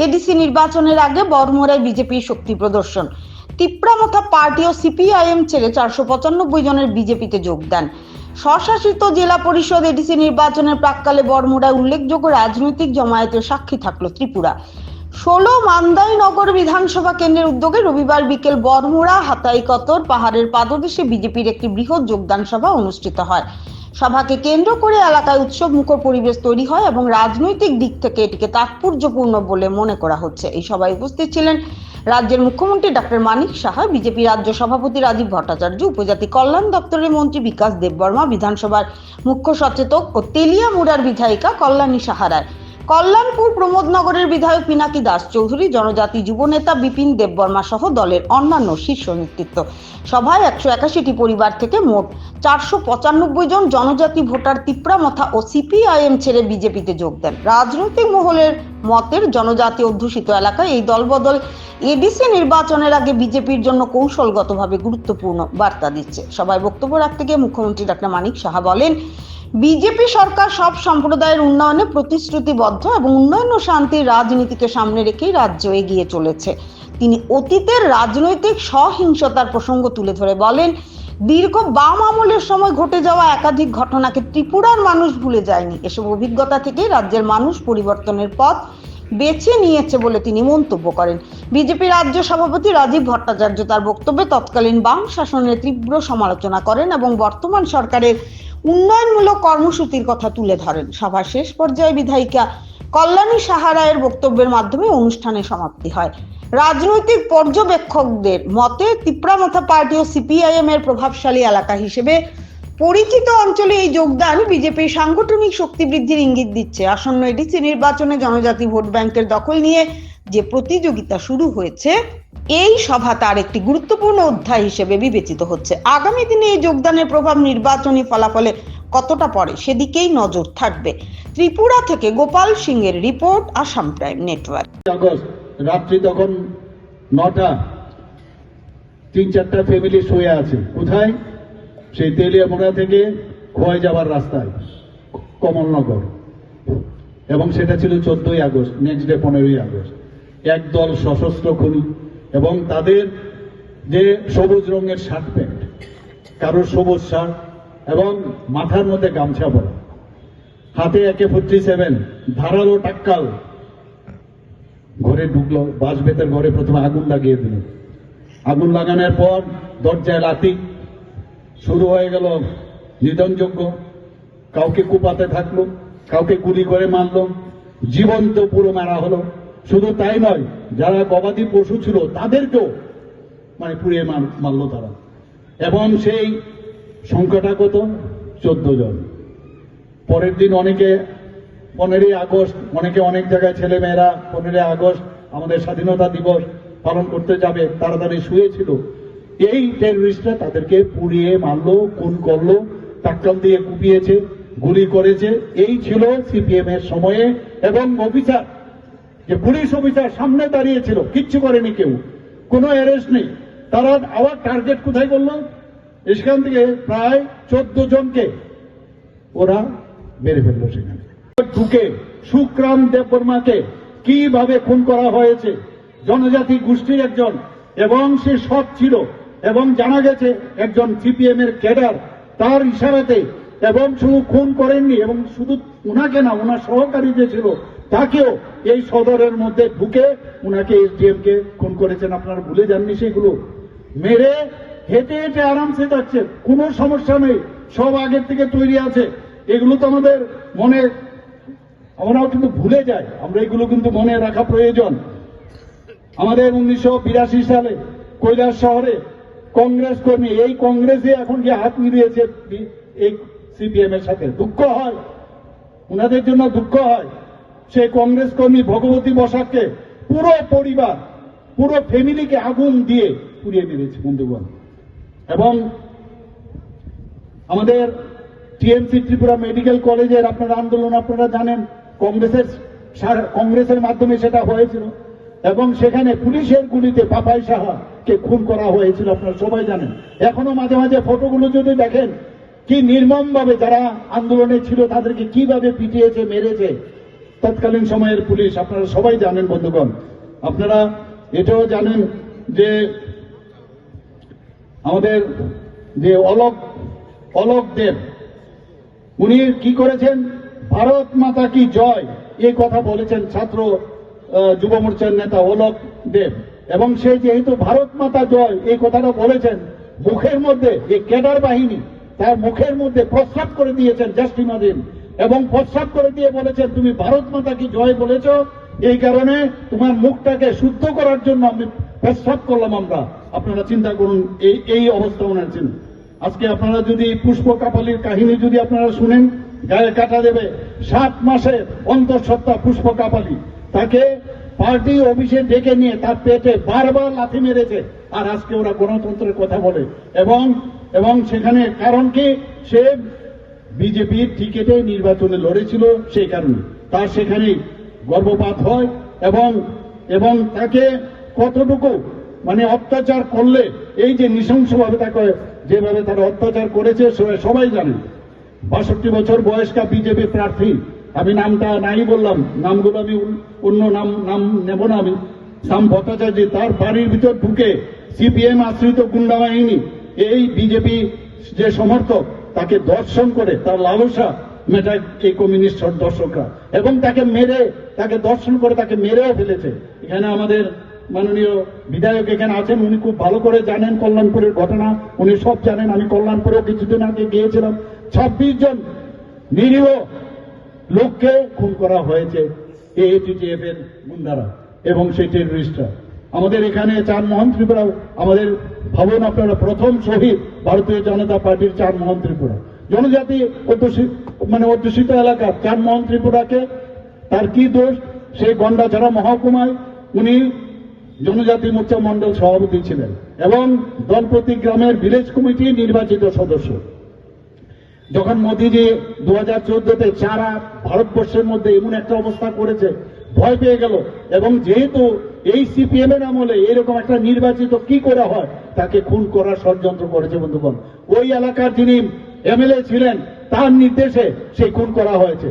ADC নির্বাচনের আগে বড়মুড়ায় বিজেপির শক্তি প্রদর্শন। তিপ্রামথা পার্টি ও সিপিআইএম ছেড়ে 495 জনের বিজেপিতে যোগ দেন। স্বশাসিত জেলা পরিষদ এডিসি নির্বাচনের প্রাক্কালে বড়মুড়ায় উল্লেখযোগ্য রাজনৈতিক জমায়েতের সাক্ষী থাকলো ত্রিপুরা। 16 মান্দাই নগর বিধানসভা কেন্দ্রের উদ্যোগে রবিবার বিকেল বড়মুড়া হাতাইকতর পাহাড়ের পাদদেশে বিজেপির একটি বৃহৎ যোগদান সভা অনুষ্ঠিত হয়। সভাকে কেন্দ্র করে এলাকায় উৎসব মুখর পরিবেশ তৈরি হয় এবং রাজনৈতিক দিক থেকে এটিকে তাৎপর্যপূর্ণ বলে মনে করা হচ্ছে। এই সভায় উপস্থিত ছিলেন রাজ্যের মুখ্যমন্ত্রী ডক্টর মানিক সাহা, বিজেপি রাজ্য সভাপতি রাজীব ভট্টাচার্য, উপজাতি কল্যাণ দপ্তরের মন্ত্রী বিকাশ দেববর্মা, বিধানসভার মুখ্য সচেতক ও তেলিয়ামুড়ার বিধায়িকা কল্যাণী সাহা রায়, কল্যাণপুর প্রমোদনগরের বিধায়ক পিনাকি দাস চৌধুরী, জনজাতি যুবনেতা বিপিন দেববর্মা সহ দলের অন্যান্য শীর্ষ নেতৃত্ব। সভায় 181টি পরিবার থেকে মোট 495 জন জনজাতি ভোটার তিপ্রামথা ও সিপিআইএম ছেড়ে বিজেপিতে যোগ দেন। রাজনৈতিক মহলের মতের জনজাতি অধ্যুষিত এলাকায় এই দলবদল এডিসি নির্বাচনের আগে বিজেপির জন্য কৌশলগতভাবে গুরুত্বপূর্ণ বার্তা দিচ্ছে। সভায় বক্তব্য রাখতে গিয়ে মুখ্যমন্ত্রী ডক্টর মানিক সাহা বলেন, বিজেপি সরকার সব সম্প্রদায়ের উন্নয়নে প্রতিশ্রুতিবদ্ধ এবং উন্নয়ন ও শান্তির রাজনীতিকে সামনে রেখেই রাজ্য এগিয়ে চলেছে। তিনি অতীতের রাজনৈতিক সহিংসতার প্রসঙ্গ তুলে ধরে বলেন, দীর্ঘ বাম আমলের সময় ঘটে যাওয়া একাধিক ঘটনাকে ত্রিপুরার মানুষ ভুলে যায়নি। এসব অভিজ্ঞতা থেকে রাজ্যের মানুষ পরিবর্তনের পথ বেছে নিয়েছে বলে তিনি মন্তব্য করেন। বিজেপি রাজ্য সভাপতি রাজীব ভট্টাচার্য তার বক্তব্যে তৎকালীন বাম শাসনের তীব্র সমালোচনা করেন এবং বর্তমান সরকারের উন্নয়নমূলক কর্মসূচির কথা তুলে ধরেন। সভার শেষ পর্যায়ে বিধায়িকা কল্যাণী সাহা রায়ের বক্তব্যের মাধ্যমে অনুষ্ঠানের সমাপ্তি হয়। রাজনৈতিক পর্যবেক্ষকদের মতে তিপ্রামথা পার্টি ও সিপিআইএম এর প্রভাবশালী এলাকা হিসেবে পরিচিত অঞ্চলে এই যোগদান বিজেপির সাংগঠনিক শক্তি বৃদ্ধির ইঙ্গিত দিচ্ছে। আসন্ন এডিসি নির্বাচনে জনজাতি ভোট ব্যাংকের দখল নিয়ে যে প্রতিযোগিতা শুরু হয়েছে, এই সভা তার একটি গুরুত্বপূর্ণ অধ্যায় হিসেবে বিবেচিত হচ্ছে। আগামী দিনে এই যোগদানের প্রভাব নির্বাচনী ফলাফলে কতটা পড়ে সেদিকেই নজর থাকবে। ত্রিপুরা থেকে গোপাল সিং এর রিপোর্ট, আসাম প্রাইম নেটওয়ার্ক। রাত্রি তখন 9টা, 3-4টা ফ্যামিলি শুয়ে আছে। কোথায়? সেই তেলিয়ামুড়া থেকে খোয়াই যাওয়ার রাস্তায় কমলনগর, এবং সেটা ছিল 14ই আগস্ট। নেক্সট ডে 15ই আগস্ট একদল সশস্ত্র খুনি এবং তাদের যে সবুজ রঙের শার্ট প্যান্ট, কারোর সবুজ শার্ট এবং মাথার মধ্যে গামছা পরা, হাতে AK-47, ধারালো টাক্কাল, ঘরে ঢুকলো। বাঁশবেতের ঘরে প্রথমে আগুন লাগিয়ে দিল। আগুন লাগানোর পর দরজায় লাথি, শুরু হয়ে গেল নিধনযজ্ঞ। কাউকে কুপাতে থাকলো, কাউকে গুলি করে মারলো, জীবন্ত পুরো মারা হলো। শুধু তাই নয়, যারা গবাদি পশু ছিল তাদেরকেও পুড়িয়ে মারলো তারা। এবং সেই সংখ্যাটা কত? 14 জন। পরের দিন অনেকে 15ই আগস্ট, অনেকে অনেক জায়গায় ছেলেমেয়েরা 15ই আগস্ট আমাদের স্বাধীনতা দিবস পালন করতে যাবে, তাড়াতাড়ি শুয়েছিল। এই টেররিস্টরা তাদেরকে পুড়িয়ে মারলো, খুন করলো, টাক্কাল দিয়ে কুপিয়েছে, গুলি করেছে। এই ছিল সিপিএম এর সময়ে। এবং অফিসার, যে পুলিশ অফিসার সামনে দাঁড়িয়েছিল, কিচ্ছু করেনি কেউ, কোনো অ্যারেস্ট নেই। তারা আবার টার্গেট কোথায় করলো? এখান থেকে প্রায় 14 জনকে ওরা মেরে ফেললো। সেখানে ঢুকে সুক্রাম দেববর্মাকে কিভাবে খুন করা হয়েছে, জনজাতি গোষ্ঠীর একজন, এবং সে সৎ ছিল, এবং জানা গেছে একজন সিপিএম এর ক্যাডার, তার ইশারাতে। এবং শুধু খুন করেননি, এবং শুধু উনাকে না, উনার সহকারী যে ছিল তাকেও এই সদরের মধ্যে ঢুকে উনাকে এসডিএম কে খুন করেছেন। আপনারা ভুলে যাননি সেগুলো? মেরে হেঁটে হেঁটে আরামসে যাচ্ছে, কোনো সমস্যা নেই, সব আগের থেকে তৈরি আছে। এগুলো তো আমাদের মনে, আমরাও কিন্তু ভুলে যাই, আমরা এগুলো কিন্তু মনে রাখা প্রয়োজন। আমাদের 1982 সালে কৈলাস শহরে কংগ্রেস কর্মী, এই কংগ্রেসে এখন গিয়ে হাত মিলিয়েছে এই সিপিএম এর সাথে। দুঃখ হয়, উনাদের জন্য দুঃখ হয়। সেই কংগ্রেস কর্মী ভগবতী বসাককে পুরো পরিবার, পুরো ফ্যামিলিকে আগুন দিয়ে পুড়িয়ে মেরেছে বন্ধুগণ। এবং আমাদের টিএমসি ত্রিপুরা মেডিকেল কলেজের আপনারা আন্দোলন আপনারা জানেন, কংগ্রেসের মাধ্যমে সেটা হয়েছিল। এবং সেখানে পুলিশের গুলিতে পাপাই সাহাকে খুন করা হয়েছিল, আপনারা সবাই জানেন। এখনো মাঝে মাঝে ফটোগুলো যদি দেখেন, কি নির্মম ভাবে যারা আন্দোলনে ছিল তাদেরকে কিভাবে পিটিয়েছে, মেরেছে। তৎকালীন সময়ের পুলিশ, আপনারা সবাই জানেন বন্ধুগণ। আপনারা এটাও জানেন যে আমাদের যে অলোক দেব, উনি কি করেছেন, ভারত মাতা কি জয় এই কথা বলেছেন ছাত্র যুব মোর্চার নেতা অলোক দেব। এবং সে যেহেতু ভারত মাতা জয় এই কথাটা বলেছেন, মুখের মধ্যে এই ক্যাডার বাহিনী তার মুখের মধ্যে প্রস্রাব করে দিয়েছেন জাস্টিমাদিন, এবং প্রস্রাব করে দিয়ে বলেছেন তুমি ভারত মাতা কি জয় বলেছ, এই কারণে তোমার মুখটাকে শুদ্ধ করার জন্য আমি প্রস্রাব করলাম আমরা। আপনারা চিন্তা করুন এই অবস্থা ওনার ছিল। আজকে আপনারা যদি পুষ্প কাপালির কাহিনী যদি আপনারা শুনেন, গায়ে কাটা দেবে। 7 মাসের অন্তঃসত্ত্বা পুষ্প কাপালি, তাকে পার্টি অফিসে ডেকে নিয়ে তার পেটে বারবার লাথি মেরেছে। আর আজকে ওরা গণতন্ত্রের কথা বলে, এবং সেখানে কারণ কি, সে বিজেপির টিকেটে নির্বাচনে লড়েছিল, সেই কারণে তার সেখানে গর্ভপাত হয়। এবং তাকে কতটুকু মানে অত্যাচার করলে, এই যে নৃশংসভাবে তাকে যেভাবে তারা অত্যাচার করেছে সবাই জানে। 62 বছর বয়স্কা বিজেপি প্রার্থী, আমি নামটা নাই বললাম, নামগুলো আমি অন্য নাম নেব না আমি, শ্যাম ভট্টাচার্য, তার বাড়ির ভিতর ঢুকে সিপিএম আশ্রিত গুন্ডা বাহিনী, এই বিজেপি যে সমর্থক, তাকে দর্শন করে তার লালসা মেটায় এই কমিউনিস্ট দর্শকরা, এবং তাকে দর্শন করে তাকে মেরেও ফেলেছে। এখানে আমাদের মাননীয় বিধায়ক এখানে আছেন, উনি খুব ভালো করে জানেন কল্যাণপুরের ঘটনা, উনি সব জানেন। আমি কল্যাণপুরেও কিছুদিন আগে গিয়েছিলাম। 26 জন নিরীহ লোককে খুন করা হয়েছে এটিটিএফ এর গুন্ডারা এবং সেই টেররিস্টরা। আমাদের এখানে চানমোহন ত্রিপুরা, আমাদের ভাবুন আপনারা, প্রথম শহীদ ভারতীয় জনতা পার্টির চানমোহন ত্রিপুরা, জনজাতি অধ্যুষিত এলাকার চানমোহন ত্রিপুরাকে, তার কি দোষ, সেই গন্ডাছড়া মহকুমায় উনি জনজাতি মোর্চা মন্ডল সভাপতি ছিলেন এবং দলপতি গ্রামের ভিলেজ কমিটি নির্বাচিত সদস্য। যখন মোদীজি 2014-তে সারা ভারতবর্ষের মধ্যে এমন একটা অবস্থা করেছে, ভয় পেয়ে গেল, এবং যেহেতু এই সিপিএম এর আমলে এরকম একটা নির্বাচিত কি করে হয়, তাকে খুন করার ষড়যন্ত্র করেছে বন্ধুগণ। ওই এলাকার যিনি এমএলএ ছিলেন তার নির্দেশে সেই খুন করা হয়েছে।